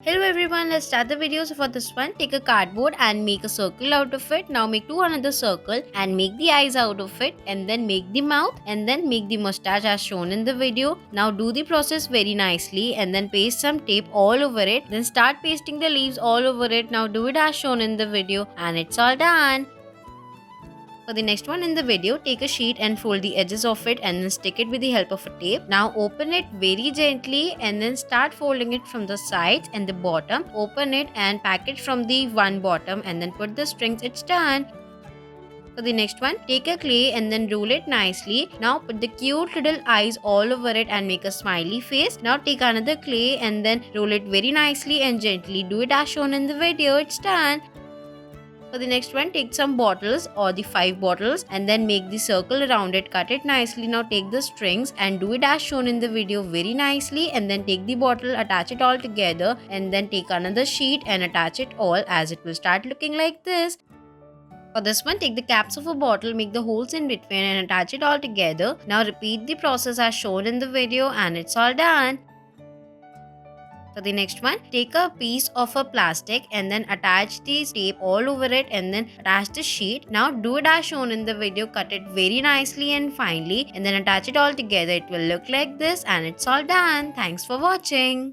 Hello everyone, let's start the video. So for this one, take a cardboard and make a circle out of it. Now make two another circle and make the eyes out of it, and then make the mouth and then make the mustache as shown in the video. Now do the process very nicely and then paste some tape all over it. Then start pasting the leaves all over it. Now do it as shown in the video and it's all done. For the next one in the video, take a sheet and fold the edges of it and then stick it with the help of a tape. Now open it very gently and then start folding it from the sides and the bottom. Open it and pack it from the one bottom and then put the strings. It's done. For the next one, take a clay and then roll it nicely. Now put the cute little eyes all over it and make a smiley face. Now take another clay and then roll it very nicely and gently. Do it as shown in the video. It's done. For the next one, take some bottles or the 5 bottles and then make the circle around it. Cut it nicely. Now take the strings and do it as shown in the video very nicely, and then take the bottle, attach it all together, and then take another sheet and attach it all, as it will start looking like this. For this one, take the caps of a bottle, make the holes in between and attach it all together. Now repeat the process as shown in the video and it's all done. For the next one, take a piece of a plastic and then attach the tape all over it and then attach the sheet. Now do it as shown in the video, cut it very nicely and finely and then attach it all together. It will look like this and it's all done. Thanks for watching.